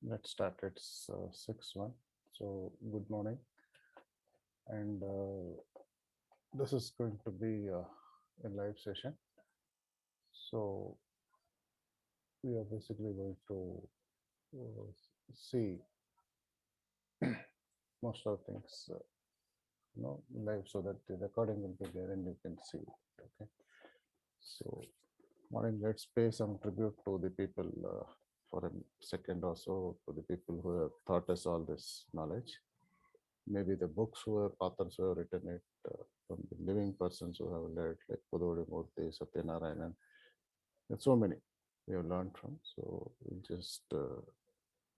Let's start. It's 6:01. So, good morning. And this is going to be a live session. So, we are basically going to see most of things, live so that the recording will be there and you can see it. Okay. So, morning, let's pay some tribute to the people for a second or so, to the people who have taught us all this knowledge. Maybe the books who have authors who have written it, from the living persons who have led, like Pudodi Murthy, Satyanarayanan. There's so many we have learned from. So we'll just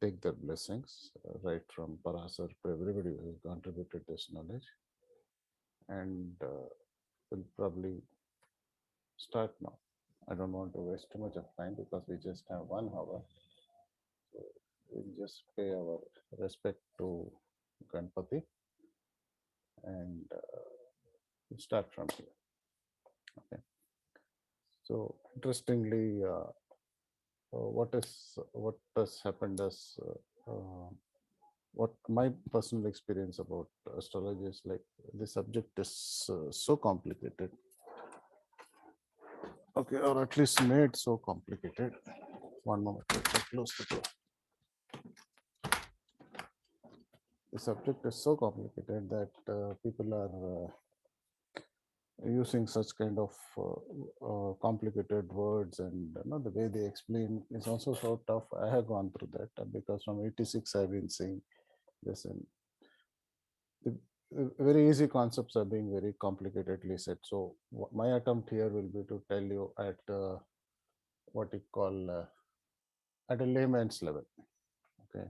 take their blessings right from Parasar to everybody who has contributed this knowledge. And we'll probably start now. I don't want to waste too much of time because we just have 1 hour. So we'll just pay our respect to Ganpati and start from here. Okay. So interestingly, what has happened is what my personal experience about astrology is like. The subject is so complicated. Okay, or at least made so complicated. One moment, let me close the door. The subject is so complicated that people are using such kind of complicated words, and the way they explain is also so tough. I have gone through that because from 86 I've been seeing this, and the very easy concepts are being very complicatedly said. So my attempt here will be to tell you at what you call at a layman's level. Okay,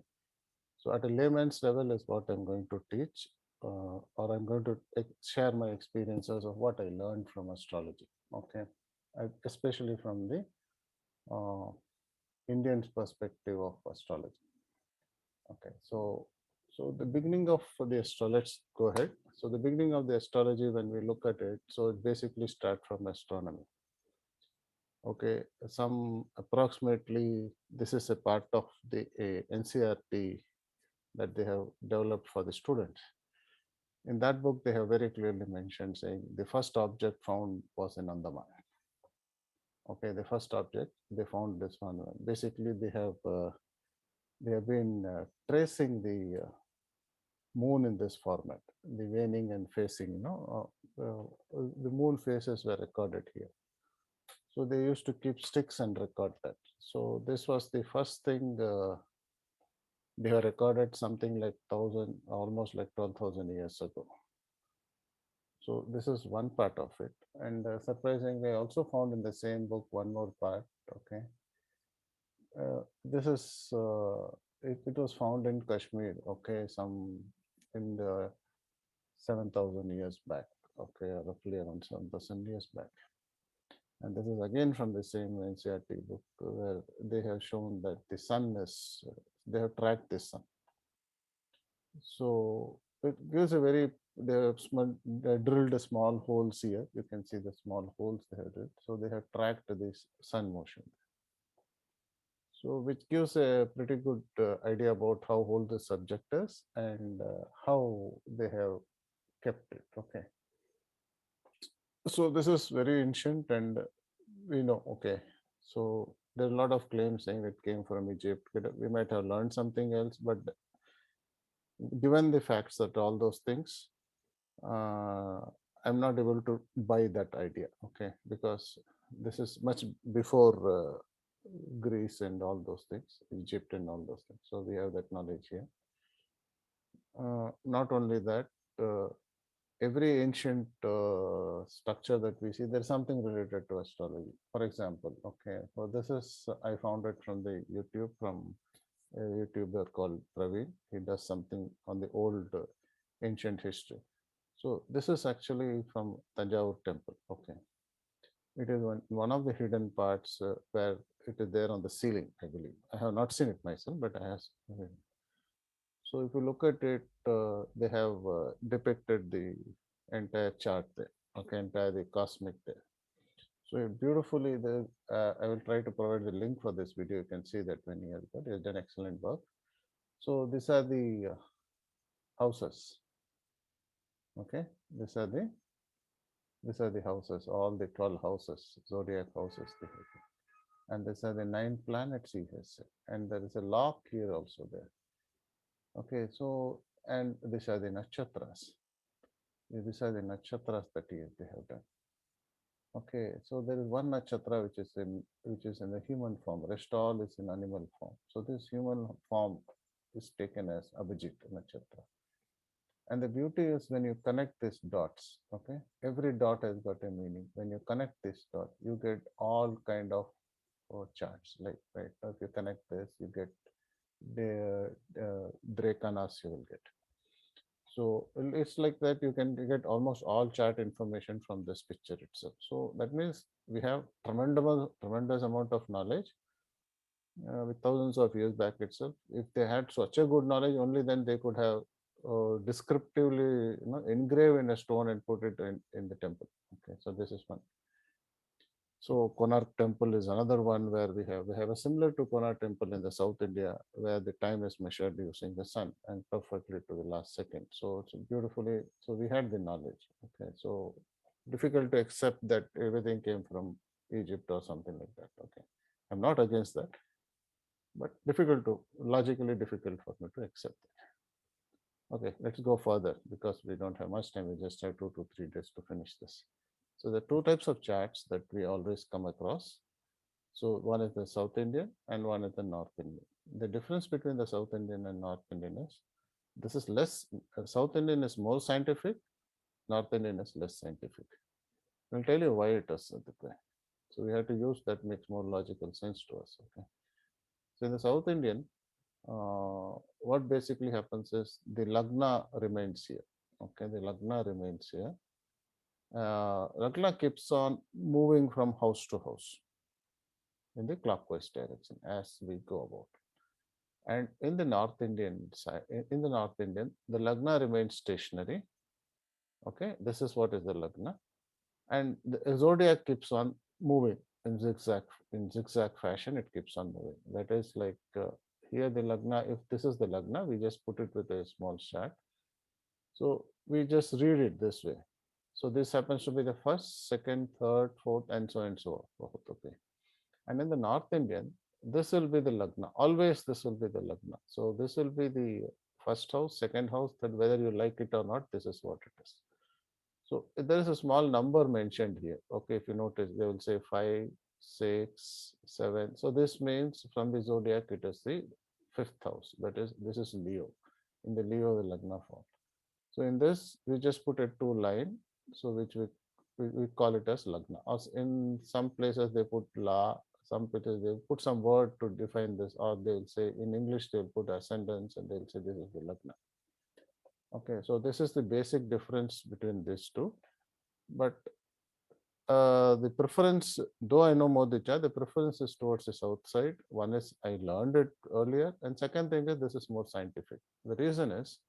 so at a layman's level is what I'm going to teach, or I'm going to share my experiences of what I learned from astrology. Okay, especially from the uh, Indian perspective of astrology. Okay, so the beginning of the astrology. Let's go ahead. So the beginning of the astrology, when we look at it, so it basically start from astronomy. Okay, some approximately this is a part of the NCRT that they have developed for the students. In that book, they have very clearly mentioned saying the first object found was in Andaman. Okay, the first object they found this one. Basically, they have been tracing the moon in this format, the waning and facing. The moon phases were recorded here. So they used to keep sticks and record that. So this was the first thing they have recorded, something like 1,000, almost like 12,000 years ago. So this is one part of it. And surprisingly, I also found in the same book one more part. Okay, this is it was found in Kashmir. Okay, some in the 7,000 years back. Okay, roughly around 7,000 years back. And this is again from the same NCRT book where they have shown that the sun is, they have tracked the sun. So it gives a very, they drilled a small holes here. You can see the small holes they have drilled. So they have tracked this sun motion. So which gives a pretty good idea about how old the subject is and how they have kept it. Okay. So this is very ancient, and we know, okay. So there are a lot of claims saying it came from Egypt. We might have learned something else, but given the facts that all those things, uh, I'm not able to buy that idea. Okay, because this is much before Greece and all those things, Egypt and all those things. So we have that knowledge here. Not only that, every ancient structure that we see, there's something related to astrology. For example, okay, so this is, I found it from the YouTube, from a YouTuber called Praveen. He does something on the old ancient history. So this is actually from Tanjavur temple. Okay, it is one of the hidden parts where it is there on the ceiling, I believe. I have not seen it myself, but I have seen it. So if you look at it, they have depicted the entire chart there, okay, entire the cosmic there. So beautifully, I will try to provide the link for this video. You can see that when he has got, he has done excellent work. So these are the houses. Okay, these are the houses, all the 12 houses, zodiac houses. And these are the 9 planets he has said. And there is a lock here also there. Okay, so, and these are the nakshatras. These are the nakshatras that they have done. Okay, so there is one nakshatra which is in the human form. Rest all is in animal form. So this human form is taken as Abhijit nakshatra. And the beauty is when you connect these dots, okay, every dot has got a meaning. When you connect this dot, you get all kind of charts. Like, right, if you connect this, you get the Drakanas you will get. So it's like that you can get almost all chart information from this picture itself. So that means we have tremendous amount of knowledge with thousands of years back itself. If they had such a good knowledge, only then they could have descriptively engrave in a stone and put it in the temple. Okay, so this is one. So Konark Temple is another one where we have a similar to Konark Temple in the South India, where the time is measured using the sun and perfectly to the last second. So it's beautifully. So we had the knowledge. Okay, so difficult to accept that everything came from Egypt or something like that. Okay, I'm not against that, but logically difficult for me to accept that. Okay, let's go further because we don't have much time. We just have 2 to 3 days to finish this. So the two types of charts that we always come across. So one is the South Indian and one is the North Indian. The difference between the South Indian and North Indian is this is less, South Indian is more scientific, North Indian is less scientific. I'll tell you why it is that way. So we have to use that makes more logical sense to us. Okay. So in the South Indian, what basically happens is the Lagna remains here. Okay, the Lagna remains here. Lagna keeps on moving from house to house in the clockwise direction as we go about. And in the North Indian side, in the North Indian, the Lagna remains stationary. Okay, this is what is the Lagna, and the zodiac keeps on moving in zigzag fashion. It keeps on moving. That is like here the Lagna. If this is the Lagna, we just put it with a small chart. So we just read it this way. So this happens to be the first, second, third, fourth, and so on. Okay. And in the North Indian, this will be the Lagna. Always this will be the Lagna. So this will be the first house, second house, that whether you like it or not, this is what it is. So there is a small number mentioned here. Okay, if you notice, they will say 5, 6, 7. So this means from the zodiac, it is the fifth house. That is, this is Leo. In the Leo, the Lagna form. So in this, we just put a 2 line, so which we call it as Lagna. Or in some places they put La, some places they put some word to define this, or they'll say in English they'll put ascendants and they'll say this is the Lagna. Okay, so this is the basic difference between these two. But the preference, though I know Modicha, the preference is towards the south side. One is I learned it earlier, and second thing is this is more scientific. The reason is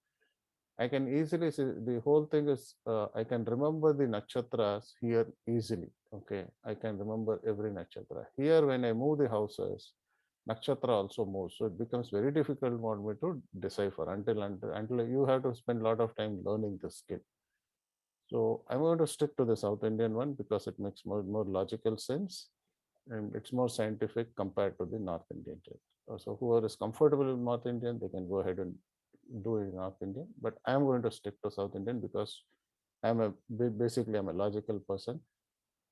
I can easily see the whole thing is I can remember the nakshatras here easily. Okay, I can remember every nakshatra. Here, when I move the houses, nakshatra also moves, so it becomes very difficult for me to decipher until you have to spend a lot of time learning the skill. So I'm going to stick to the South Indian one because it makes more logical sense and it's more scientific compared to the North Indian. So whoever is comfortable with North Indian, they can go ahead and do it in North Indian. But I'm going to stick to South Indian because basically I'm a logical person.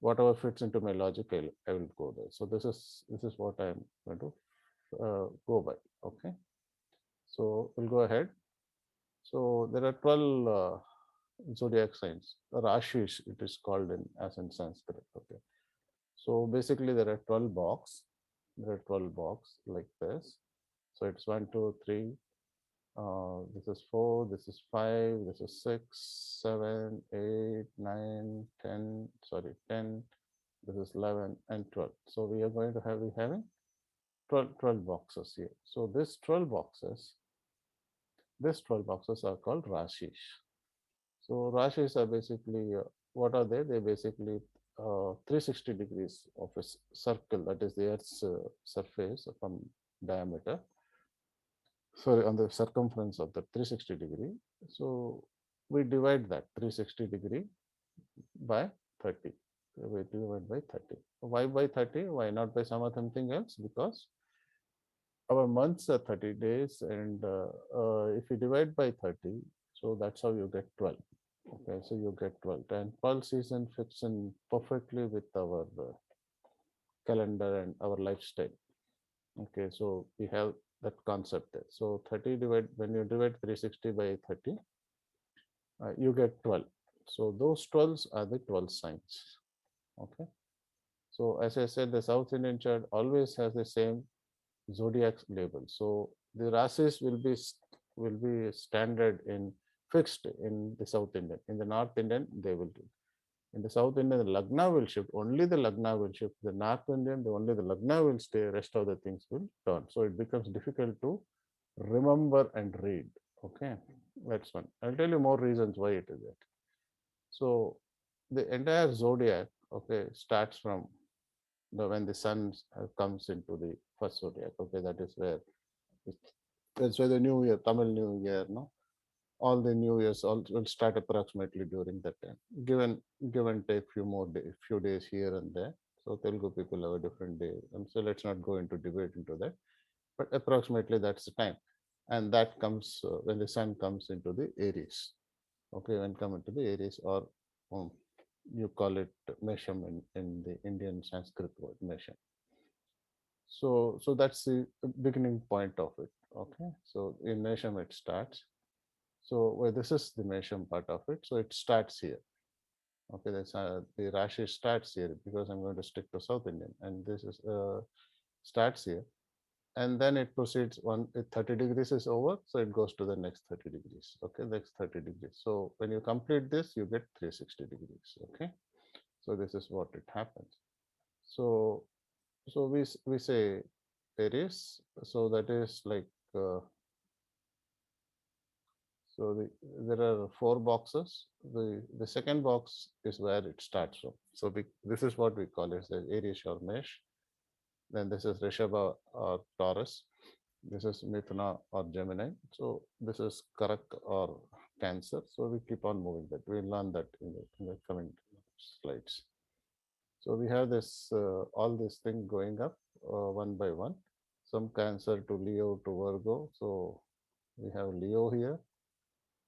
Whatever fits into my logic, I will go there. So this is what I'm going to go by. Okay. So we'll go ahead. So there are 12 zodiac signs. Rashis, it is called as in Sanskrit. Okay. So basically there are 12 box. There are 12 box like this. So it's 1, 2, 3. This is 4. This is 5. This is 6, 7, 8, 9, 10. Sorry, 10. This is 11 and 12. So we are going to be having 12 boxes here. So these 12 boxes are called Rashis. So Rashis are basically, what are they? They basically 360 degrees of a circle, that is the Earth's surface from diameter. sorry, on the circumference of the 360 degree. So we divide that 360 degree by 30. We divide by 30. Why by 30? Why not by something else? Because our months are 30 days, and if you divide by 30, so that's how you get 12. Okay, so you get 12. And 12 season fits in perfectly with our calendar and our lifestyle. Okay, so we have that concept there. So 30 divide, when you divide 360 by 30, you get 12. So those 12s are the 12 signs. Okay. So as I said, the South Indian chart always has the same zodiac label. So the rasis will be standard in fixed in the South Indian. In the North Indian, they will do. In the South Indian, the Lagna will shift. Only the Lagna will shift. The North Indian, only the Lagna will stay. Rest of the things will turn. So it becomes difficult to remember and read. Okay, that's one. I'll tell you more reasons why it is that. So the entire zodiac, okay, starts from when the sun comes into the first zodiac. Okay, that is where that's where the New Year, Tamil New Year, no, all the New Years all will start approximately during that time. Given give and take few days here and there. So Telugu people have a different day, and so let's not go into debate into that. But approximately that's the time, and that comes when the sun comes into the Aries. Okay, when come into the Aries, or um, you call it Mesham in the Indian Sanskrit word Mesham. So that's the beginning point of it. Okay, so in Mesham it starts. So well, this is the Mesham part of it. So it starts here. Okay, that's the Rashi starts here because I'm going to stick to South Indian, and this is starts here, and then it proceeds. 30 degrees is over, so it goes to the next 30 degrees. Okay, next 30 degrees. So when you complete this, you get 360 degrees. Okay, so this is what it happens. So we say Aries. So that is like so there are four boxes. The second box is where it starts from. So this is what we call it as Aries or Mesh. Then this is Rishabha or Taurus. This is Mithuna or Gemini. So this is Karak or Cancer. So we keep on moving that. We'll learn that in the coming slides. So we have this all this thing going up one by one. Some Cancer to Leo to Virgo. So we have Leo here.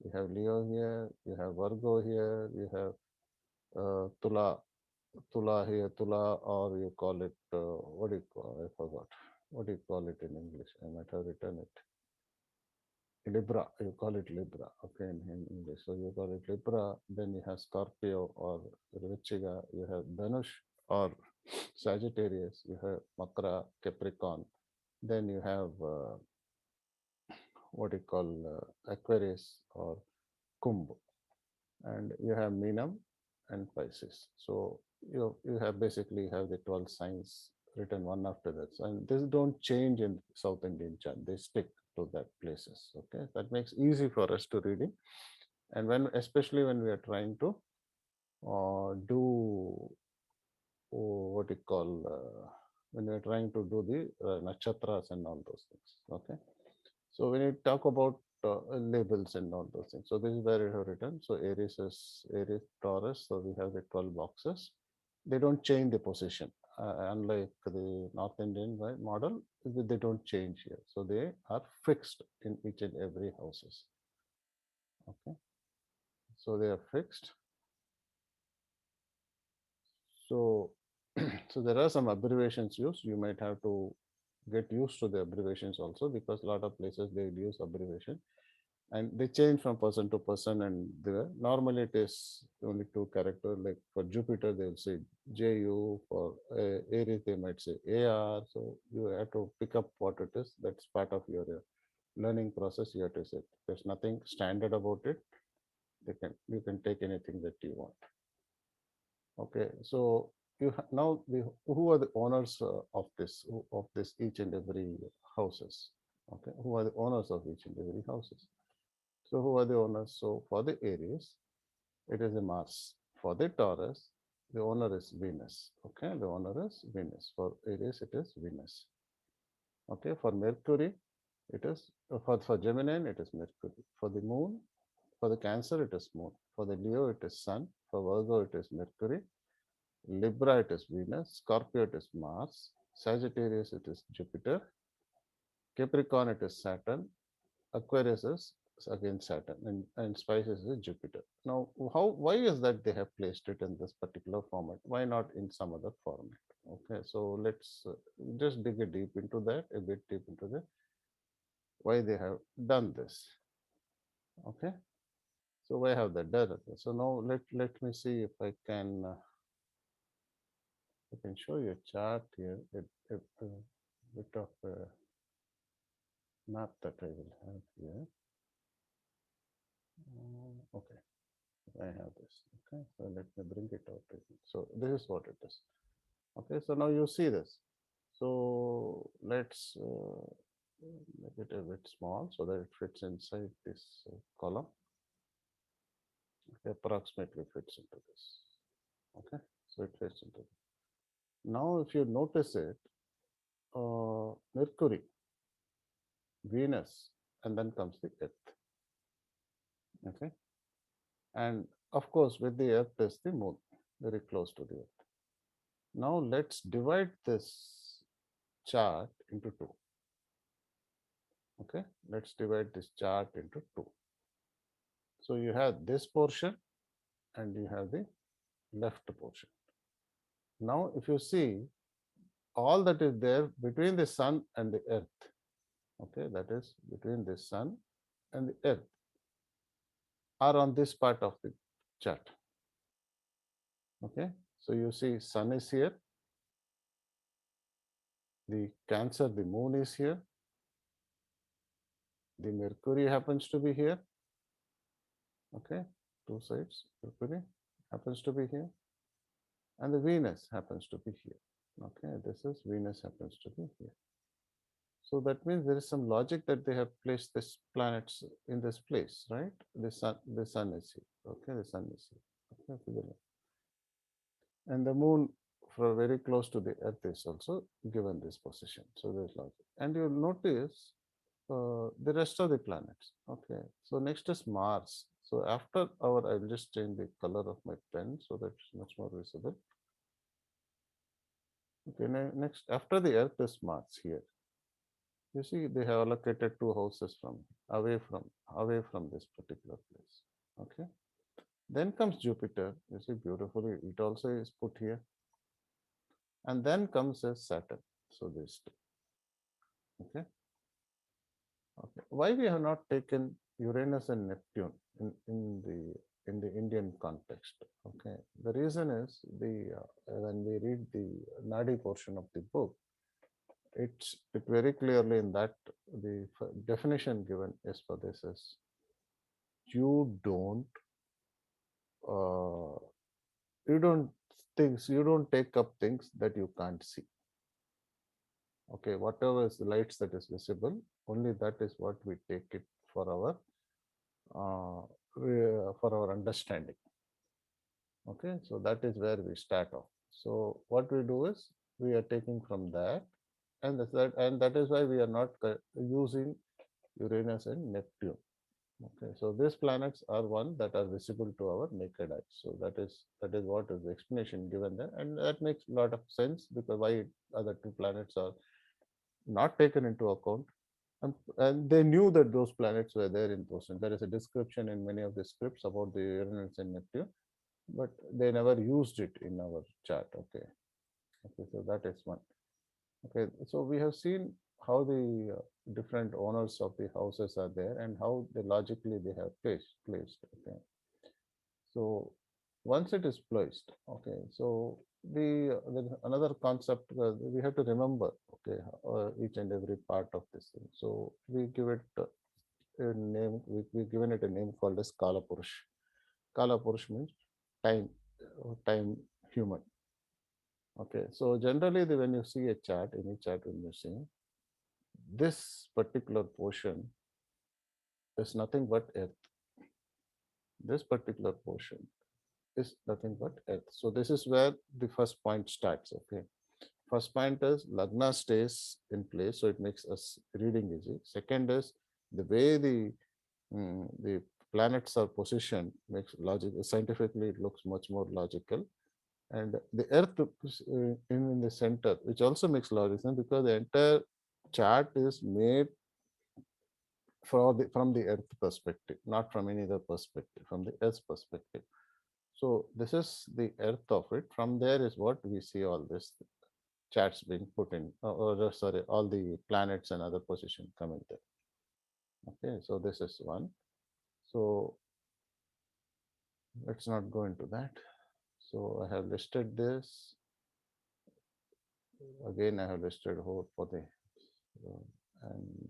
You have Leo here. You have Virgo here. You have Tula here. Tula, or you call it what do you call? I forgot. What do you call it in English? I might have written it. Libra, you call it Libra, okay, in English. So you call it Libra, then you have Scorpio or Vrichiga, you have Dhanush or Sagittarius, you have Makara, Capricorn, then you have what you call Aquarius or Kumbh, and you have Meenam and Pisces. So you have basically have the 12 signs written one after that. So, and this don't change in South Indian chart. They stick to that places. Okay, that makes easy for us to reading. And when especially when we are trying to do what you call when we are trying to do the nakshatras and all those things. Okay, so when you talk about labels and all those things, so this is where you have written. So Aries is Aries, Taurus. So we have the 12 boxes. They don't change the position, unlike the North Indian model. They don't change here, so they are fixed in each and every houses. Okay, so they are fixed. So, so there are some abbreviations used. You might have to get used to the abbreviations also, because a lot of places they use abbreviation and they change from person to person, and normally it is only two characters. Like for Jupiter they will say JU, for Aries they might say AR. So you have to pick up what it is. That's part of your learning process. You have to say there's nothing standard about it. You can take anything that you want. Okay, so now who are the owners of this each and every houses? Okay, who are the owners of each and every houses? So who are the owners? So for the Aries, it is a Mars. For the Taurus, the owner is Venus. Okay, the owner is Venus. For Aries, it is Venus. Okay, for Mercury, It is for Gemini, it is Mercury. For the Moon, for the Cancer, it is Moon. For the Leo, it is Sun. For Virgo, it is Mercury. Libra, it is Venus. Scorpio, it is Mars. Sagittarius, it is Jupiter. Capricorn, it is Saturn. Aquarius is again Saturn, and Pisces is Jupiter. Now, why is that they have placed it in this particular format? Why not in some other format? Okay, so let's just dig a deep into that, a bit deep into that, why they have done this. Okay, so why have they done it? So now let me see if I can show you a chart here, a bit of a map that I will have here. Okay. I have this. Okay, so let me bring it out. So this is what it is. Okay, so now you see this. So let's make it a bit small so that it fits inside this column. Okay, approximately fits into this. Okay, so it fits into this. Now, if you notice it, Mercury, Venus, and then comes the Earth. Okay, and of course, with the Earth is the Moon, very close to the Earth. Now let's divide this chart into two. Okay, let's divide this chart into two. So you have this portion and you have the left portion. Now, if you see all that is there between the sun and the earth, okay, that is between the sun and the earth, are on this part of the chart. Okay, so you see sun is here, the Cancer, the moon is here, the Mercury happens to be here. Okay, two sides, Mercury happens to be here, and the Venus happens to be here. Okay, this is Venus happens to be here. So that means there is some logic that they have placed this planets in this place, right? The sun is here. Okay, the sun is here. Okay, and the moon, for very close to the Earth, is also given this position. So there's logic, and you'll notice the rest of the planets. Okay, so next is Mars. So after our, I will just change the color of my pen so that it's much more visible. Okay, next after the Earth is Mars here. You see, they have allocated two houses away from this particular place. Okay. Then comes Jupiter. You see, beautifully, it also is put here. And then comes a Saturn. So this two. Okay. Okay. Why we have not taken Uranus and Neptune in the Indian context? Okay. The reason is when we read the Nadi portion of the book, it very clearly in that the definition given is for this is you don't uh, you don't take up things that you can't see. Okay, whatever is the lights that is visible, only that is what we take it for uh, our understanding. Okay, so that is where we start off. So what we do is we are taking from that, and that is why we are not using Uranus and Neptune. Okay, so these planets are one that are visible to our naked eye. So that is what is the explanation given there, and that makes a lot of sense because why other two planets are not taken into account, and they knew that those planets were there in those. And there is a description in many of the scripts about the Uranus and Neptune, but they never used it in our chart. Okay, okay, so that is one. Okay, so we have seen how the different owners of the houses are there and how they logically they have placed. Okay, so once it is placed, okay, so there's another concept we have to remember. Okay, each and every part of this thing. So we give it a name. We given it a name called as Kala Purush. Kala Purush means time, time human. Okay, so generally, when you see a chart, any chart when you see this particular portion is nothing but earth. This particular portion is nothing but earth. So this is where the first point starts. Okay, First point is Lagna stays in place, so it makes us reading easy. Second is the way the planets are positioned makes logic. Scientifically, it looks much more logical. And the Earth is in the center, which also makes logic sense because the entire chart is made from the Earth perspective, not from any other perspective, from the Earth's perspective. So this is the Earth of it. From there is what we see all this charts being put in, or sorry, all the planets and other position coming there. Okay, so this is one. So let's not go into that. So I have listed this. Again, I have listed whole for the and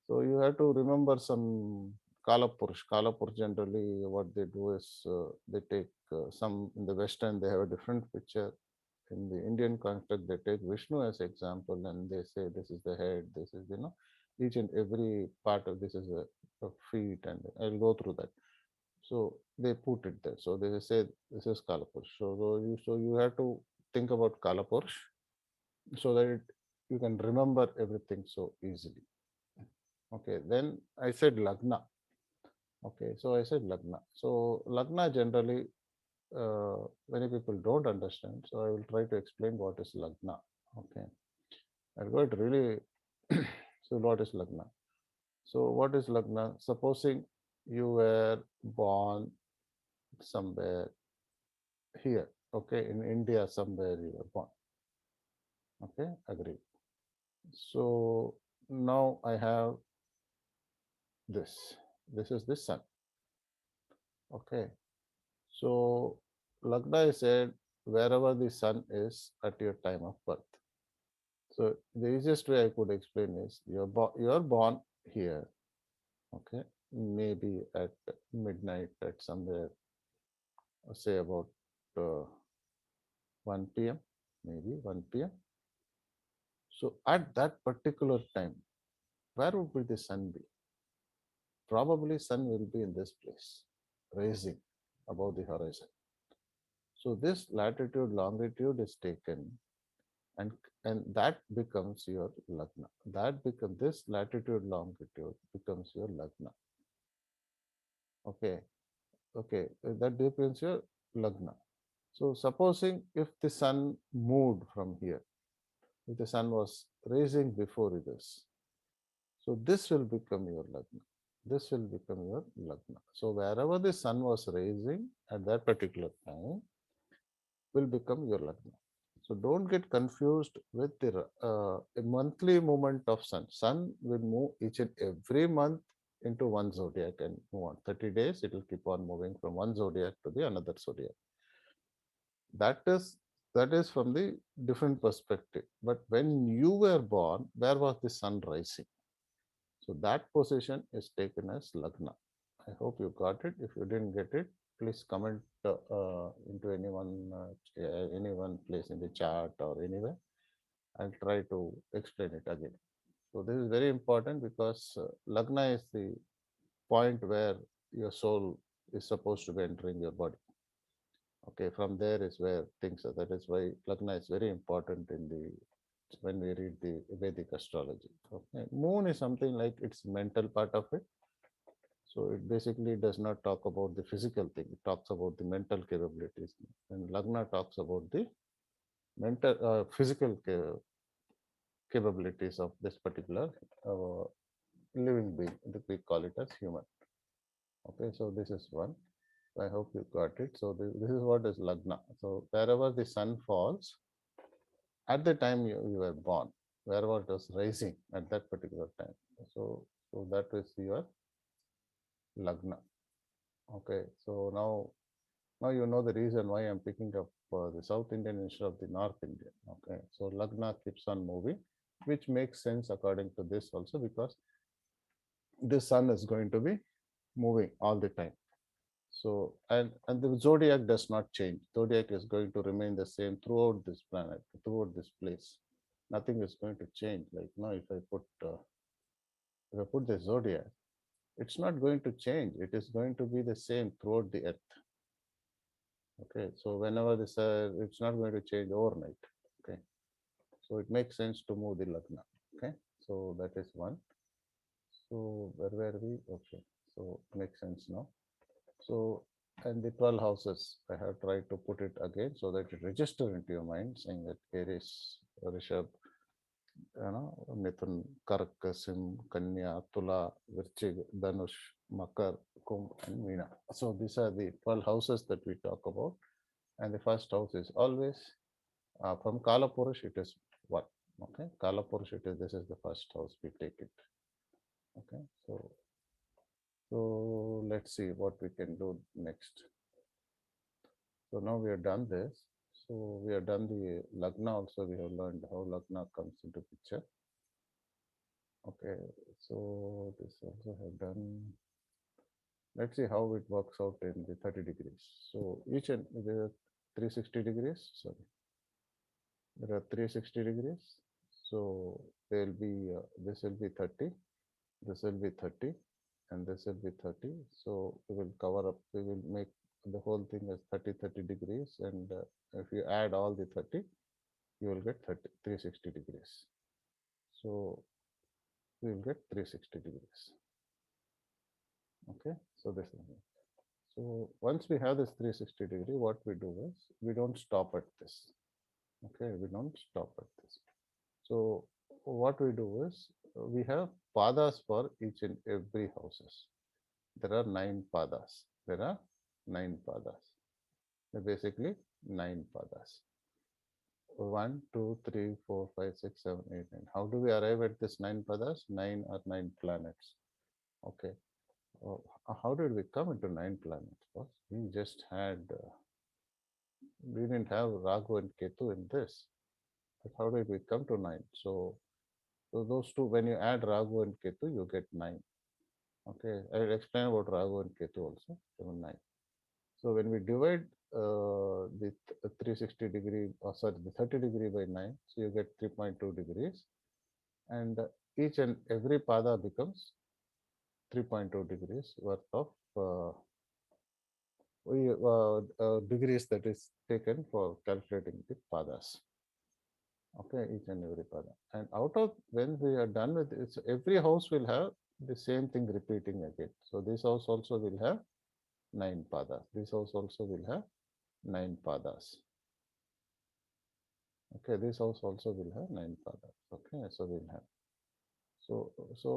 so you have to remember some Kalapurush. Kalapurush generally what they do is they take some in the Western they have a different picture. In the Indian context, they take Vishnu as example and they say this is the head, this is each and every part of this is a feet, and I'll go through that. So they put it there. So they say this is Kalapurush. So you have to think about Kalapurush so that you can remember everything so easily. Okay, then I said Lagna. Okay, so I said Lagna. So Lagna generally many people don't understand. So I will try to explain what is Lagna. Okay, I'll go it really. So what is Lagna? So what is Lagna? Supposing you were born somewhere here, okay, in India somewhere you were born. Okay, agree. So now I have this. This is the sun. Okay. So Lagna is said wherever the sun is at your time of birth. So the easiest way I could explain is you are born here, okay, maybe at midnight at somewhere, say about uh, 1 p.m., maybe 1 p.m. So at that particular time, where would be the sun be? Probably sun will be in this place, rising above the horizon. So this latitude, longitude is taken and that becomes your lagna. That becomes this latitude, longitude becomes your lagna. Okay, okay, that depends your lagna. So supposing if the sun moved from here, if the sun was rising before this, so this will become your lagna. This will become your lagna. So wherever the sun was rising at that particular time will become your lagna. So don't get confused with the monthly movement of sun. Sun will move each and every month into one zodiac and move on. 30 days, it will keep on moving from one zodiac to the another zodiac. That is that is from the different perspective. But when you were born, where was the sun rising? So that position is taken as Lagna. I hope you got it. If you didn't get it, please comment into anyone place in the chat or anywhere. I'll try to explain it again. So this is very important because Lagna is the point where your soul is supposed to be entering your body. Okay, from there is where things are. That is why Lagna is very important in the when we read the Vedic astrology. Okay. Moon is something like it's mental part of it. So it basically does not talk about the physical thing. It talks about the mental capabilities. And Lagna talks about the mental, physical capabilities of this particular uh, living being. We call it as human. Okay, so this is one. I hope you got it. So this is what is Lagna. So wherever the sun falls, at the time you were born, wherever it was rising at that particular time. So that is your Lagna. Okay, so now you know the reason why I'm picking up the South Indian instead of the North Indian. Okay, so Lagna keeps on moving, which makes sense according to this also because the sun is going to be moving all the time. So and the zodiac does not change. Zodiac is going to remain the same throughout this planet, throughout this place. Nothing is going to change. Like now, if I put the zodiac, it's not going to change. It is going to be the same throughout the earth. Okay, so whenever this, it's not going to change overnight. Okay, So it makes sense to move the Lagna. Okay, so that is one. So where were we? Okay, so makes sense now. So and the 12 houses, I have tried to put it again so that it register into your mind, saying that Aries, Rishabh, Mithun, Kark, Sim, Kanya, Tula, Virchig, Dhanush, Makar, Kumbh, and Meena. So these are the 12 houses that we talk about. And the first house is always from Kala Purush, it is what? Okay, Kala Purush, it is this is the first house. We take it. Okay, so let's see what we can do next. So now we have done this. So we have done the Lagna also. We have learned how Lagna comes into picture. Okay, so this also have done. Let's see how it works out in the 30 degrees. So each and there are 360 degrees. Sorry, there are 360 degrees. So there will be this will be 30, this will be 30, and this will be 30. So we will cover up. We will make the whole thing as 30 degrees, and if you add all the 30, you will get 360 degrees. So we will get 360 degrees. Okay, so this is it. So once we have this 360 degree, what we do is we don't stop at this. Okay, we don't stop at this. So what we do is we have padas for each and every houses. There are 9 padas. There are 9 padas. Basically 9 padas. 1, 2, 3, 4, 5, 6, 7, 8, 9. How do we arrive at this 9 padas? 9 are 9 planets. Okay. How did we come into 9 planets? Boss? We just had, we didn't have Rahu and Ketu in this. But how did we come to 9? So those two, when you add Rahu and Ketu, you get 9. Okay. I will explain about Rahu and Ketu also. 9. So when we divide the 360 degree, or sorry, the 30 degree by 9, so you get 3.2 degrees. And each and every pada becomes 3.2 degrees worth of degrees that is taken for calculating the padas. Okay, each and every pada. And out of when we are done with it, every house will have the same thing repeating again. So this house also will have 9 padas. This house also will have 9 padas. Okay, this house also will have 9 padas. Okay, so we'll have. So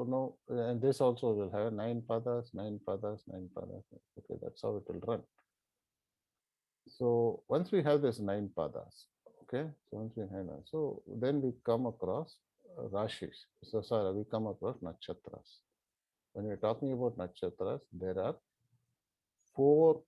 no, and this also will have 9 padas, 9 padas, 9 padas. Okay, that's how it will run. So once we have this 9 padas, okay, so once we have that, so then we come across rashis. So sorry, we come across nakshatras. When we're talking about nakshatras, there are 4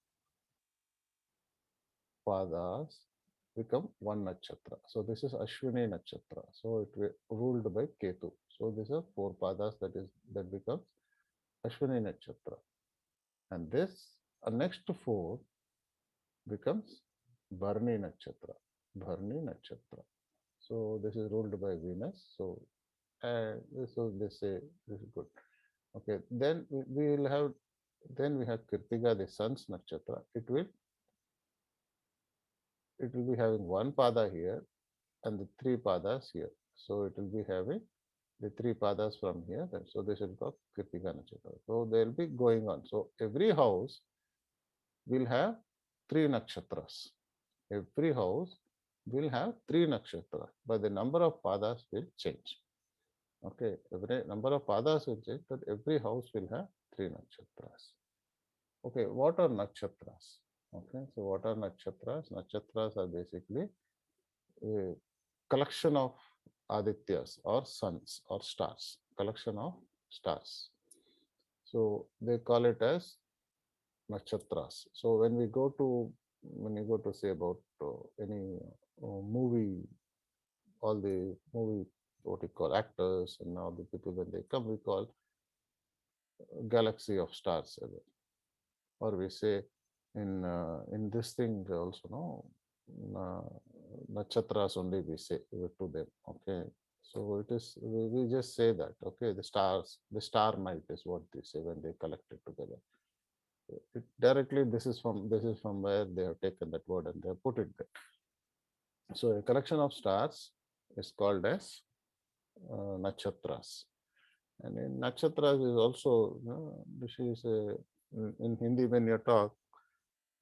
padas become one nakshatra. So this is Ashwini nakshatra. So it will ruled by Ketu. So these are 4 padas that becomes Ashwini nakshatra. And this next 4 becomes Bharani nakshatra. Bharani nakshatra. So this is ruled by Venus. So they say this is good. Okay, then we will have then we have Kirtiga, the sun's nakshatra. It will be having 1 pada here and the 3 padas here. So it will be having the 3 padas from here. So this will called Kritika Nakshatra. So they will be going on. So every house will have 3 nakshatras. Every house will have 3 nakshatras, but the number of padas will change. Okay, every number of padas will change, but every house will have 3 nakshatras. Okay, what are nakshatras? Okay, so what are nakshatras? Nakshatras are basically a collection of adityas or suns or stars, collection of stars. So they call it as nakshatras. So when you go to say about any movie, all the movie what we call actors and all the people when they come, we call galaxy of stars, or we say in this thing also no nakshatras only we say to them. Okay, so it is we just say that okay the stars, the star night is what they say when they collect it together. Directly this is from where they have taken that word and they have put it there. So a collection of stars is called as nakshatras. And in nakshatras is also, this is in Hindi when you talk,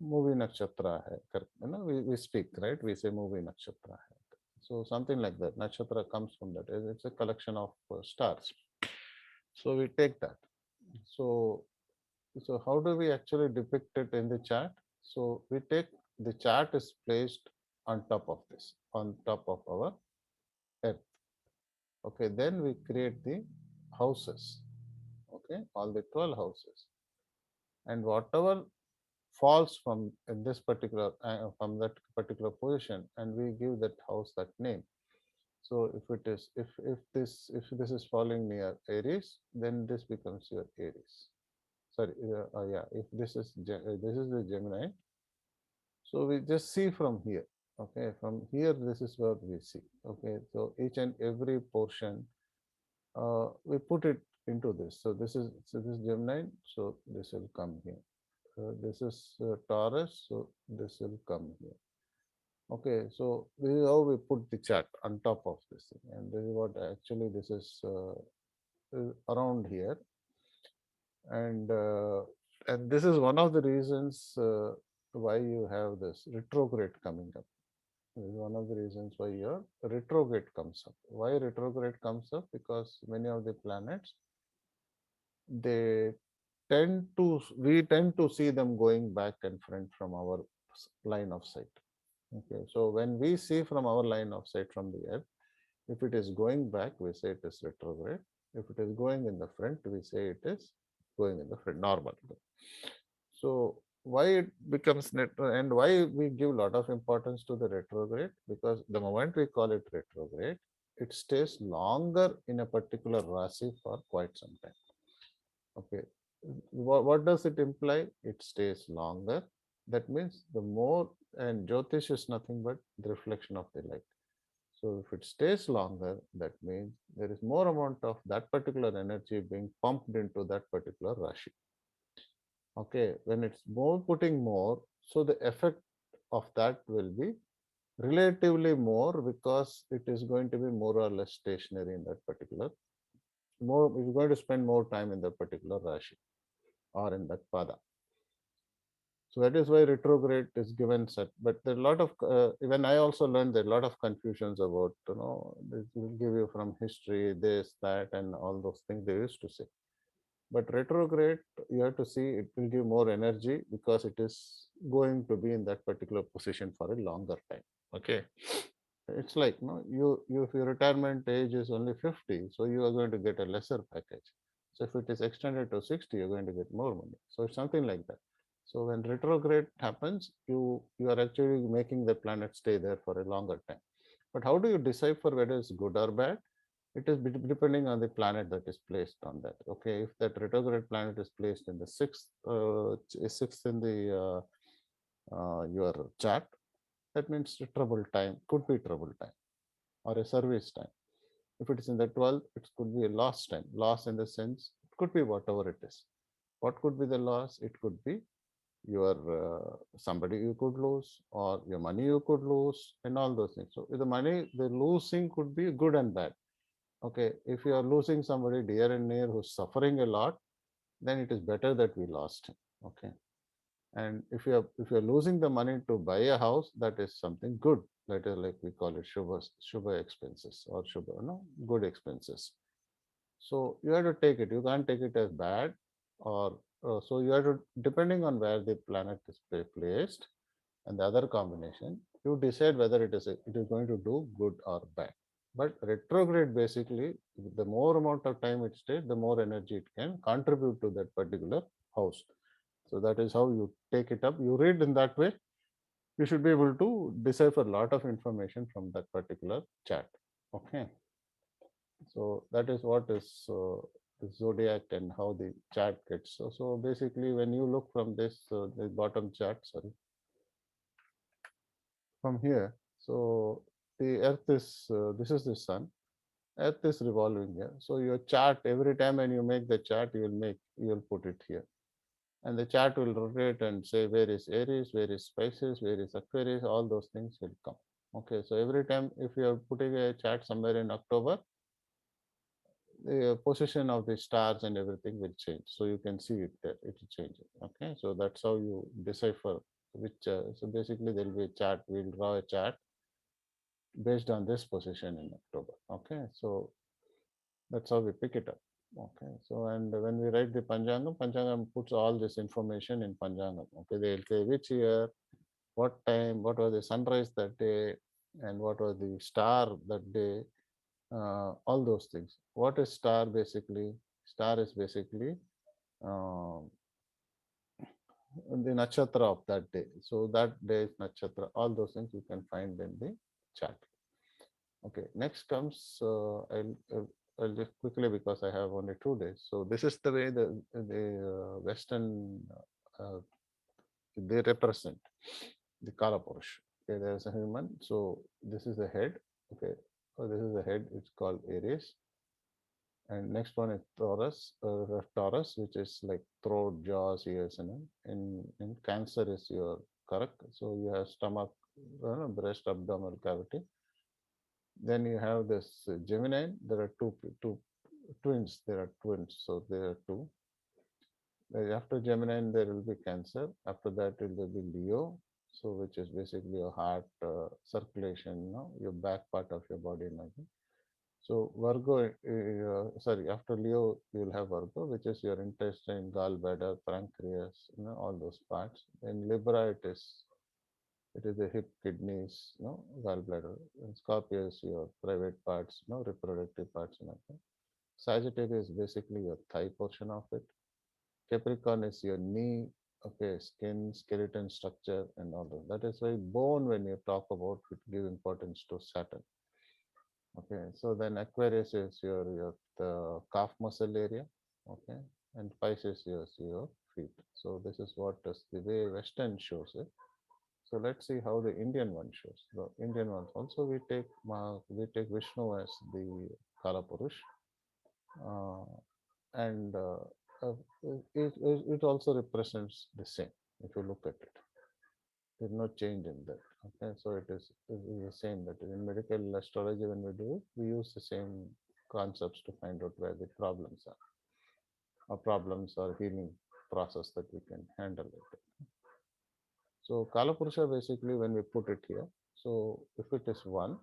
movie nakshatra hai. We speak, right? We say movie nakshatra hai. So something like that. Nakshatra comes from that. It's a collection of stars. So we take that. So how do we actually depict it in the chart? So we take the chart is placed on top of this, on top of our earth. Okay, then we create the houses. Okay, all the 12 houses, and whatever falls from this particular from that particular position, and we give that house that name. So if it is if this is falling near Aries, then this becomes your Aries. Sorry, yeah. If this is this is the Gemini, so we just see from here. Okay, from here this is what we see. Okay, so each and every portion we put it into this. So this Gemini, so this will come here. This is Taurus, so this will come here. Okay, so this is how we put the chart on top of this thing, and this is what actually this is around here, and this is one of the reasons why you have this retrograde coming up. This is one of the reasons why your retrograde comes up. Why retrograde comes up? Because many of the planets, they we tend to see them going back and front from our line of sight. Okay, so when we see from our line of sight from the earth, if it is going back, we say it is retrograde. If it is going in the front, we say it is going in the front, normal. So why it becomes net, and why we give a lot of importance to the retrograde? Because the moment we call it retrograde, it stays longer in a particular rasi for quite some time. Okay, what does it imply? It stays longer. That means the more, and Jyotish is nothing but the reflection of the light. So if it stays longer, that means there is more amount of that particular energy being pumped into that particular Rashi. Okay, when it's more putting more, so the effect of that will be relatively more because it is going to be more or less stationary in that particular, more, you're going to spend more time in that particular Rashi or in that pada. So that is why retrograde is given set. But there are a lot of even I also learned there are a lot of confusions about, this will give you from history this that and all those things they used to say. But retrograde, you have to see it will give more energy because it is going to be in that particular position for a longer time. Okay, it's like, you if your retirement age is only 50, so you are going to get a lesser package. So if it is extended to 60, you're going to get more money. So it's something like that. So when retrograde happens, you are actually making the planet stay there for a longer time. But how do you decipher whether it's good or bad? It is depending on the planet that is placed on that. Okay, if that retrograde planet is placed in the sixth in the your chart, that means trouble time, could be trouble time or a service time. If it is in the 12th, it could be a loss time. Loss in the sense, it could be whatever it is. What could be the loss? It could be your somebody you could lose, or your money you could lose, and all those things. So the money, the losing could be good and bad. Okay, if you are losing somebody dear and near who's suffering a lot, then it is better that we lost him. Okay, and if you're losing the money to buy a house, that is something good. That is like we call it shubha expenses or shubha, good expenses. So you have to take it. You can't take it as bad, or so you have to, depending on where the planet is placed and the other combination, you decide whether it is going to do good or bad. But retrograde, basically, the more amount of time it stays, the more energy it can contribute to that particular house. So that is how you take it up. You read in that way, you should be able to decipher a lot of information from that particular chart. Okay. So that is what is the zodiac and how the chart gets. So basically, when you look from this, the bottom chart, sorry, from here, so the Earth is, this is the sun. Earth is revolving here. So your chart, every time when you make the chart, you will put it here. And the chart will rotate and say where is Aries, where is Pisces, where is Aquarius, all those things will come. Okay, so every time if you are putting a chart somewhere in October, the position of the stars and everything will change. So you can see it there, it will change. Okay, so that's how you decipher which. So basically, there will be a chart. We'll draw a chart based on this position in October. Okay, so that's how we pick it up. Okay, so and when we write the Panchangam, Panchangam puts all this information in Panchangam. Okay, they'll say which year, what time, what was the sunrise that day, and what was the star that day, all those things. What is star basically? Star is basically um, the nakshatra of that day. So that day is nakshatra. All those things you can find in the chart. Okay, next comes, I'll just quickly because I have only 2 days. So this is the way the Western uh, they represent the Kala Purush. Okay, there's a human. So this is the head. Okay, so this is the head. It's called Aries. And next one is Taurus, which is like throat, jaws, ears, and in Cancer is your correct. So you have stomach, breast, abdominal cavity. Then you have this Gemini. There are two twins. There are twins. So there are two. After Gemini, there will be Cancer. After that, it will be Leo. So which is basically your heart circulation, your back part of your body and everything. So Virgo, sorry, after Leo, you will have Virgo, which is your intestine, gallbladder, pancreas, all those parts. In Libra, it is the hip, kidneys, gallbladder. And Scorpio is your private parts, reproductive parts and everything. Sagittarius is basically your thigh portion of it. Capricorn is your knee, okay, skin, skeleton structure, and all that. That is why bone, when you talk about, it give importance to Saturn. Okay, so then Aquarius is your the calf muscle area. Okay, and Pisces is your feet. So this is what is the way Western shows it. So let's see how the Indian one shows. The Indian ones also we take Vishnu as the Kala Purush, uh, and uh, it also represents the same if you look at it. There's no change in that. Okay, so it is the same. That in medical astrology, when we do it, we use the same concepts to find out where the problems are, or problems or healing process that we can handle it. So Kalapurusha basically when we put it here, so if it is one,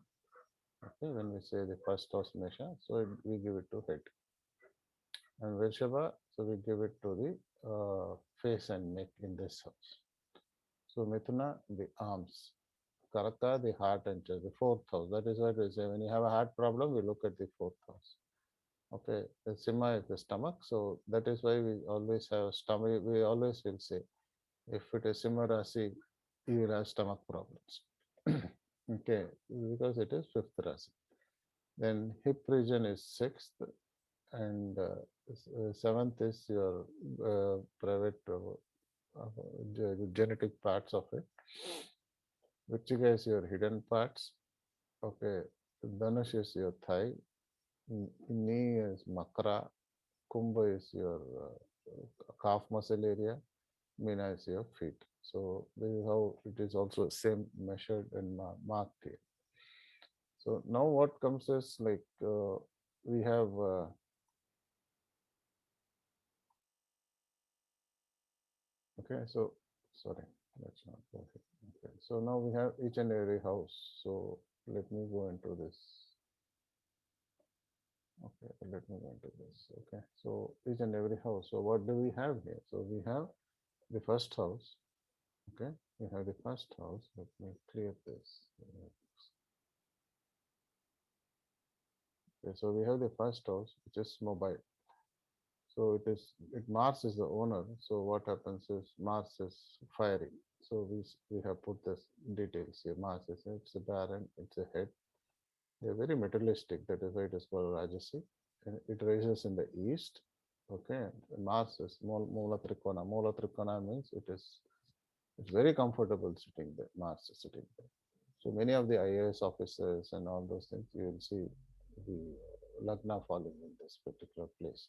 okay, when we say the first house Mesha, so we give it to head, and Vrishaba, so we give it to the face and neck in this house. So Mithuna, the arms. Karaka, the heart and chest, the fourth house. That is what we say. When you have a heart problem, we look at the fourth house. Okay, the Sima is the stomach. So that is why we always have stomach. We always will say, if it is Sima Rasi, you will have stomach problems. Okay, because it is fifth Rasi. Then hip region is sixth, and seventh is your private genetic parts of it. Vichika is your hidden parts. Okay, Dhanush is your thigh, knee is makra, kumbha is your calf muscle area, mina is your feet. So this is how it is also same measured and marked here. So now what comes is like we have okay. So sorry, let's not go here. Okay, so now we have each and every house. So let me go into this. Okay, let me go into this. Okay, so each and every house. So what do we have here? So we have the first house. Okay, we have the first house. Let me clear this. Okay, so we have the first house, which is mobile. So Mars is the owner. So what happens is Mars is fiery. So we have put this details here. Mars is it's a barren, it's a head. They're very materialistic. That is why it is called Rajasi. And it rises in the east. Okay, Mars is Mula Trikona. Mula Trikona means it's very comfortable sitting there. Mars is sitting there. So many of the IAS officers and all those things, you will see the Lagna falling in this particular place.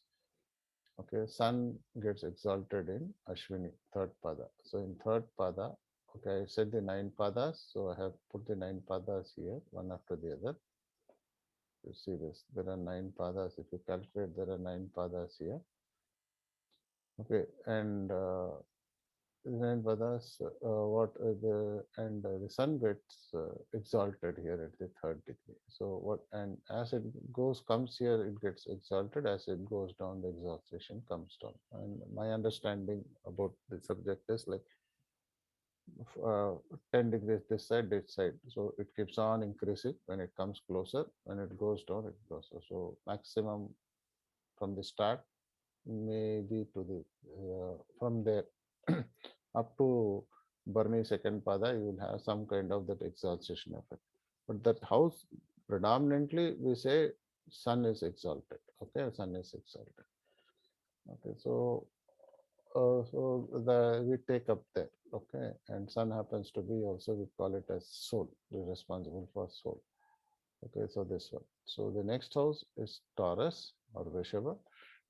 Okay, Sun gets exalted in Ashwini, third pada. So in third pada Okay, I said the nine padas, so I have put the nine padas here, one after the other. You see this, there are nine padas. If you calculate, there are nine padas here. Okay, and nine padas, the sun gets exalted here at the third degree. So what, and as it comes here, it gets exalted. As it goes down, the exaltation comes down. And my understanding about the subject is like uh, 10 degrees this side. So it keeps on increasing when it comes closer. When it goes down, it goes down. So maximum from the start, maybe to the from there up to Burmese second pada, you will have some kind of that exaltation effect. But that house, predominantly, we say sun is exalted. Okay, sun is exalted. Okay, so the we take up there, okay, and sun happens to be also we call it as soul, is responsible for soul. Okay, so this one. So the next house is Taurus or Vrishabha.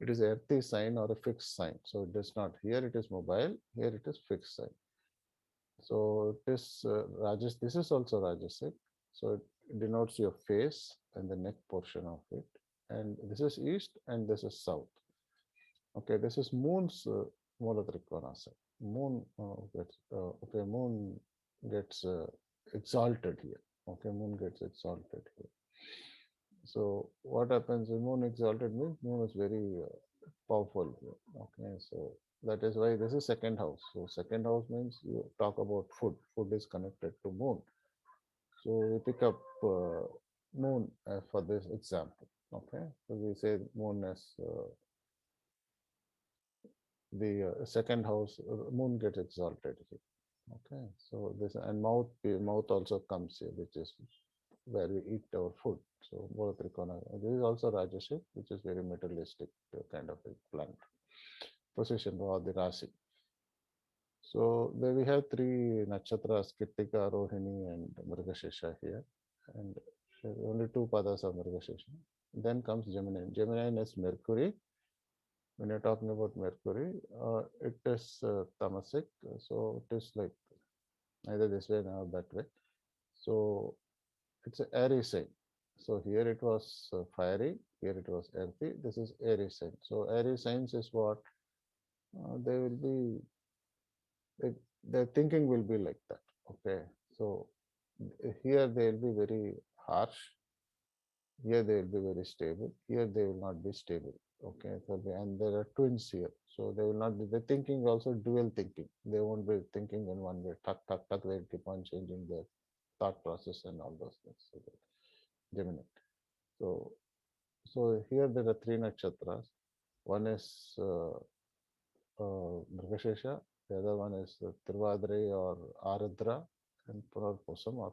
It is earthy sign or a fixed sign. So it is not here. It is mobile. Here it is fixed sign. So it is Rajas. This is also Rajasic. So it denotes your face and the neck portion of it. And this is east and this is south. Okay, this is moon's Mula Trikonasa. Moon gets exalted here. Okay, moon gets exalted here. So what happens when moon exalted means moon is very powerful here. Okay, so that is why this is second house. So second house means you talk about food. Food is connected to moon. So we pick up moon for this example. Okay, so we say moon as the second house, moon gets exalted here. Okay, so this and mouth also comes here, which is where we eat our food. So both Trikona. This is also Rajasic, which is very materialistic kind of a plant position or the Rasi. So there we have three nakshatras, Kittika, Rohini, and Mrgashesha here, and only two padas of Mrgashesha. Then comes Gemini. Gemini is Mercury. When you're talking about Mercury, it is tamasic, so it is like either this way or that way. So it's an airy sign. So here it was fiery, here it was earthy. This is airy sign. So airy signs is what they will be. They, their thinking will be like that. Okay. So here they will be very harsh. Here they will be very stable. Here they will not be stable. Okay. So and there are twins here. So they will not be. The thinking also dual thinking. They won't be thinking in one way. Tuck tuck tuck. They keep on changing their thought process and all those things. So Gemini. So So here there are three nakshatras. One is Mrgashesha, the other one is Tiruvadrai or Aradra, and Punarposam or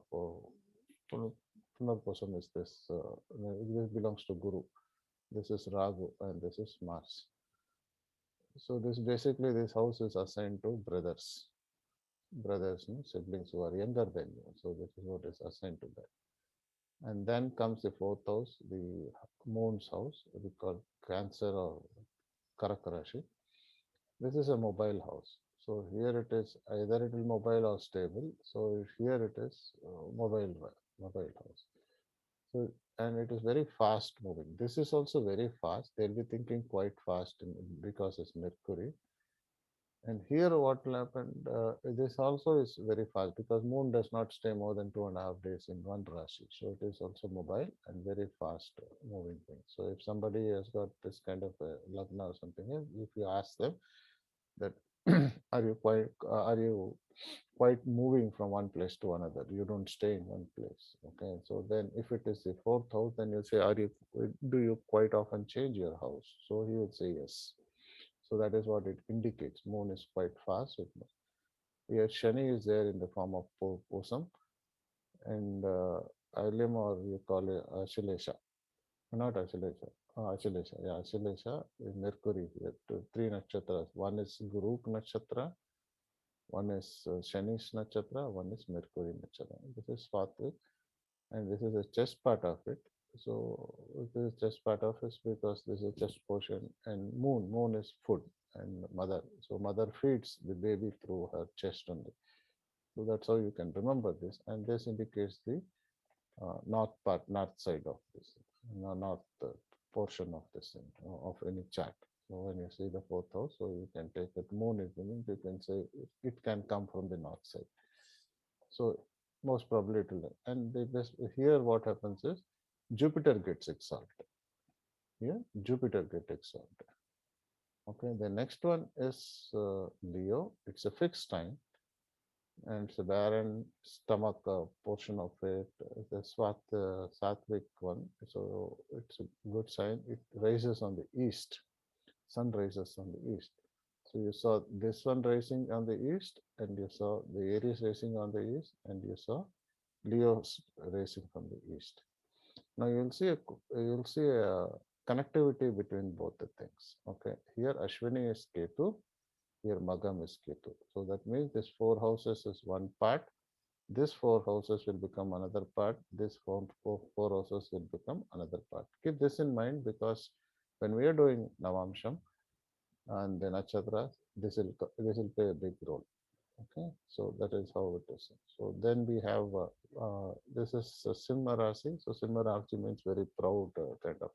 Punarposam is this. This belongs to Guru. This is Ragu and this is Mars. So this basically this house is assigned to brothers, no, siblings who are younger than you. So this is what is assigned to that. And then comes the fourth house, the moon's house, we call Cancer or Karakarashi. This is a mobile house. So here it is either it will mobile or stable. So here it is mobile house. So and it is very fast moving. This is also very fast. They'll be thinking quite fast because it's Mercury. And here what will happen, this also is very fast because moon does not stay more than 2.5 days in one Rashi. So it is also mobile and very fast moving thing. So if somebody has got this kind of a Lagna or something, if you ask them that are you quite moving from one place to another, you don't stay in one place. Okay, so then if it is the fourth house, then you say, do you quite often change your house? So he would say yes. So that is what it indicates. Moon is quite fast. Here Shani is there in the form of Posam and Ilim, or you call it Ashilesha. Not Ashilesha. Ashilesha. Yeah, Ashilesha is Mercury here. Three nakshatras. One is Guru Nakshatra, one is Shani's Nakshatra, one is Mercury Nakshatra. This is Swatik, and this is the chest part of it. So this is chest part of it because this is chest portion, and moon is food and mother. So mother feeds the baby through her chest only. So that's how you can remember this. And this indicates the north side of this, north portion of this thing, of any chart. So when you see the fourth house, so you can take it moon is the means you can say it can come from the north side. So most probably it will. And here what happens is Jupiter gets exalted. Here Jupiter gets exalted. Okay, the next one is Leo. It's a fixed sign and it's a barren stomach portion of it. The Sattvic one. So it's a good sign. It rises on the east. Sun rises on the east. So you saw this one rising on the east, and you saw the Aries rising on the east, and you saw Leo's rising from the east. Now you'll see a connectivity between both the things. Okay, here Ashwini is Ketu, here Magam is Ketu. So that means this four houses is one part. This four houses will become another part. This four houses will become another part. Keep this in mind because when we are doing Navamsham and the nakshatras, this will play a big role. Okay, so that is how it is. So then we have this is Simha Rasi. So Simha Rasi means very proud kind of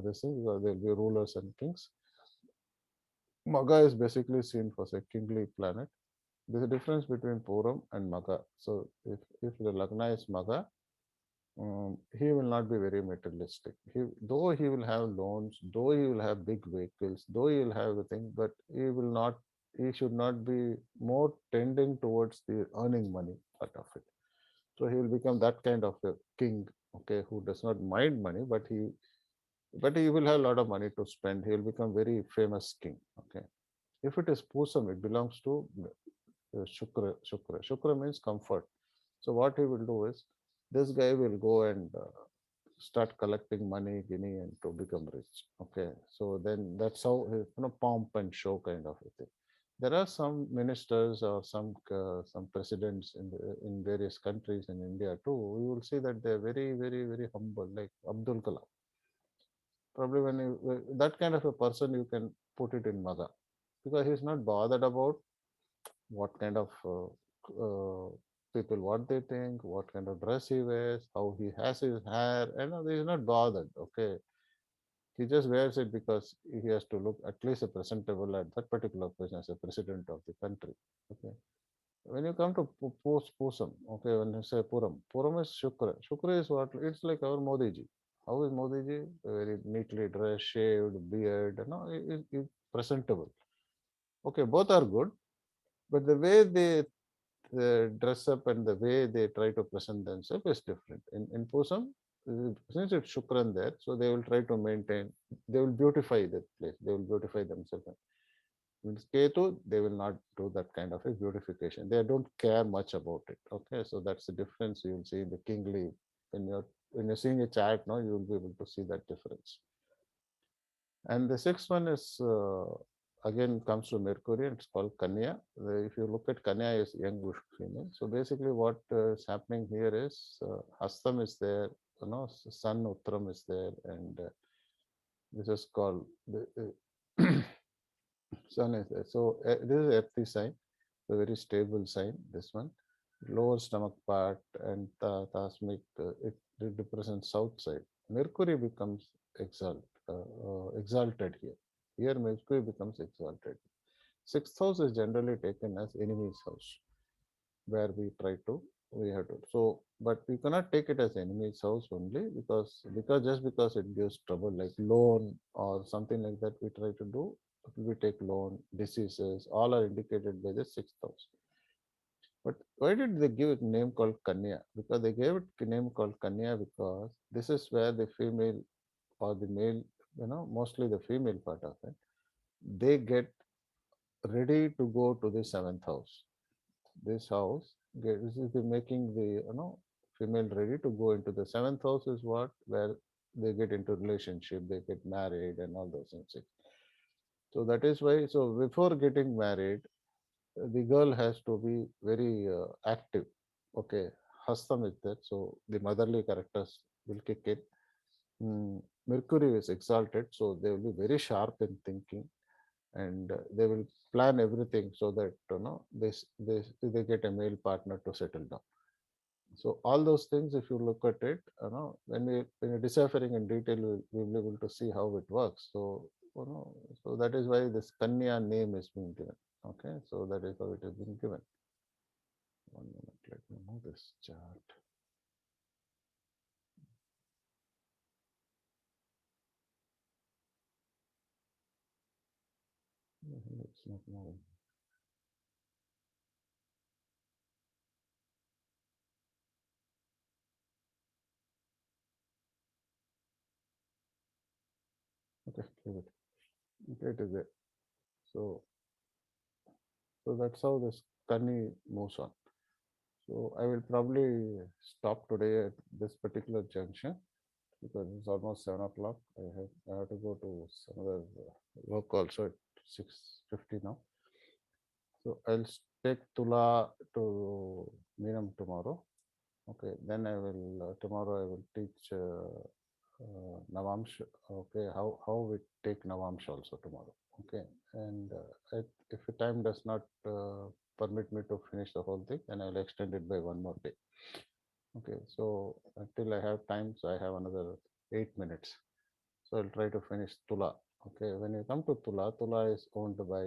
this thing. There will be rulers and kings. Maga is basically seen as a kingly planet. There's a difference between Puram and Maga. So if the Lagna is Maga, he will not be very materialistic. Though he will have loans, though he will have big vehicles, though he will have everything, but he should not be more tending towards the earning money part of it. So he will become that kind of a king, okay, who does not mind money, but he will have a lot of money to spend. He will become very famous king, okay. If it is Pusam, it belongs to Shukra. Shukra means comfort. So what he will do is, this guy will go and start collecting money, guinea, and to become rich. Okay, so then that's how pomp and show kind of a thing. There are some ministers or some presidents in various countries in India too. We will see that they're very, very, very humble, like Abdul Kalam. Probably that kind of a person you can put it in Maga because he's not bothered about what kind of people what they think, what kind of dress he wears, how he has his hair, and he's not bothered. Okay, he just wears it because he has to look at least a presentable at that particular position as a president of the country. Okay, when you come to Pusam, okay, when you say Puram is Shukra. Shukra is what? It's like our Modi ji. How is Modi ji? Very neatly dressed, shaved, beard, presentable. Okay, both are good, but the way they dress up and the way they try to present themselves is different. In Pusam, since it's Shukran there, so they will try to maintain, they will beautify the place, they will beautify themselves. In Ketu, they will not do that kind of a beautification. They don't care much about it. Okay, so that's the difference you will see in the kingly. When you're seeing a chart now, you will be able to see that difference. And the sixth one is again comes to Mercury. It's called Kanya. If you look at Kanya is young female. So basically, what is happening here is Hastam is there. Sun Uttram is there, and this is called the Sun is there. So this is earthy sign, a very stable sign. This one, lower stomach part and Tasmic, it represents south side. Mercury becomes exalted here. Here Mercury becomes exalted. Sixth house is generally taken as enemy's house, where we have to. So, but we cannot take it as enemy's house only because it gives trouble, like loan or something like that. We try to do. We take loan, diseases, all are indicated by the sixth house. But why did they give it a name called Kanya? Because they gave it a name called Kanya because this is where the female or the male, mostly the female part of it, they get ready to go to the seventh house. This house, this is making the female ready to go into the seventh house is what where they get into relationship, they get married, and all those things. So that is why. So before getting married, the girl has to be very active. Okay, Hastam is there, so the motherly characters will kick in. Mercury is exalted, so they will be very sharp in thinking, and they will plan everything so that they get a male partner to settle down. So all those things, if you look at it, when you're deciphering in detail, we'll be able to see how it works. So so that is why this Kanya name is being given. Okay, so that is how it has been given. One minute, let me move this chart. It's not moving. Okay, leave it. Okay, it is there. So, so that's how this Kani moves on. So I will probably stop today at this particular junction because it's almost 7 o'clock. I have to go to some other work also at 6:50 now. So I'll take Tula to Meenam tomorrow. Okay, then I will tomorrow I will teach Navamsh. Okay, how we take Navamsh also tomorrow. Okay, and if the time does not permit me to finish the whole thing, then I'll extend it by one more day. Okay, so until I have time, so I have another 8 minutes. So I'll try to finish Tula. Okay, when you come to Tula, Tula is owned by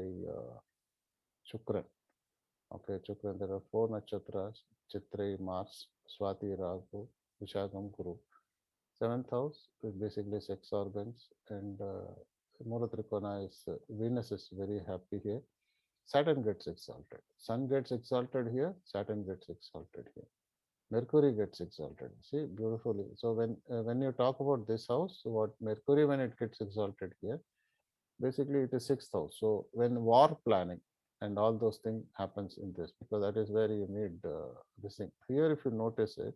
Shukran. Okay, Chukran, there are four nakshatras: Chitrai, Mars, Swati, Rahu, Vishakam, Guru. Seventh house is basically sex organs, and Muratrikona is Venus is very happy here. Saturn gets exalted. Sun gets exalted here. Saturn gets exalted here. Mercury gets exalted. See beautifully. So when you talk about this house, what Mercury when it gets exalted here, basically it is sixth house. So when war planning and all those things happens in this, because that is where you need this thing. Here, if you notice it,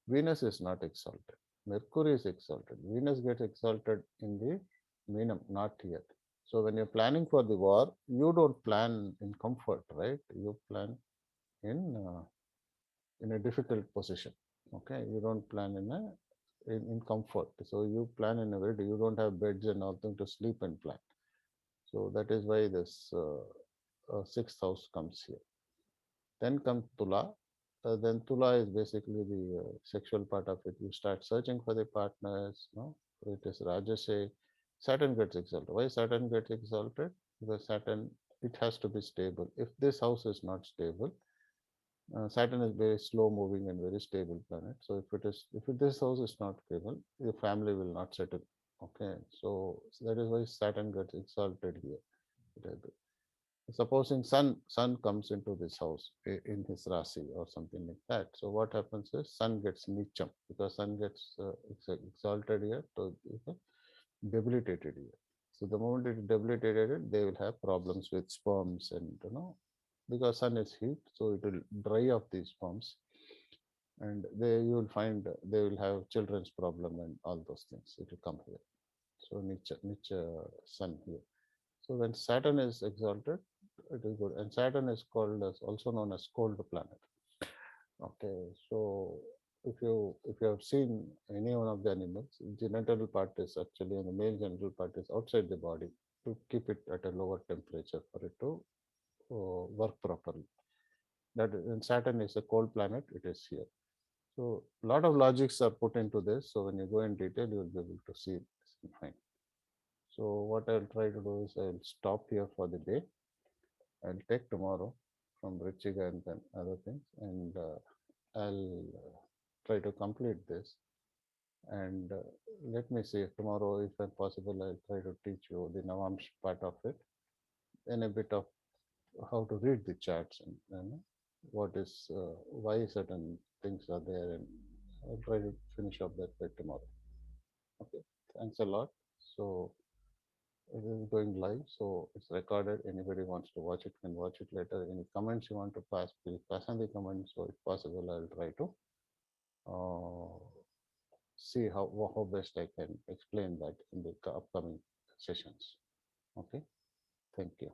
Venus is not exalted. Mercury is exalted. Venus gets exalted in the Meenam, not here. So when you're planning for the war, you don't plan in comfort, right? You plan in uh, in a difficult position. Okay, you don't plan in comfort. So you plan in a way you don't have beds and nothing to sleep and plan. So that is why this sixth house comes here. Then comes Tula. Then Tula is basically the sexual part of it. You start searching for the partners. No, it is Rajase. Saturn gets exalted. Why Saturn gets exalted? Because Saturn, it has to be stable. If this house is not stable, Saturn is very slow moving and very stable planet. So if this house is not stable, your family will not settle. Okay, so that is why Saturn gets exalted here. Supposing sun comes into this house in his rasi or something like that. So what happens is sun gets nicham because sun gets exalted here, so it's debilitated here. So the moment it is debilitated, they will have problems with sperms and because sun is heat, so it will dry up these sperms, and you will find they will have children's problem and all those things. It will come here. So nicha sun here. So when Saturn is exalted, it is good. And Saturn is called as also known as cold planet. Okay, so if you have seen any one of the animals, genital part is actually and the male genital part is outside the body to keep it at a lower temperature for it to work properly. That and Saturn is a cold planet. It is here. So a lot of logics are put into this. So when you go in detail, you will be able to see this fine. So what I'll try to do is I'll stop here for the day. I'll take tomorrow from Richiga and then other things, and I'll try to complete this. And let me see if tomorrow, if possible, I'll try to teach you the Navamsh part of it and a bit of how to read the charts and what is why certain things are there, and I'll try to finish up that by tomorrow. Okay, thanks a lot. So it is going live, so it's recorded. Anybody wants to watch it can watch it later. Any comments you want to pass, please pass on the comments. So if possible, I'll try to uh, see how best I can explain that in the upcoming sessions. Okay, thank you.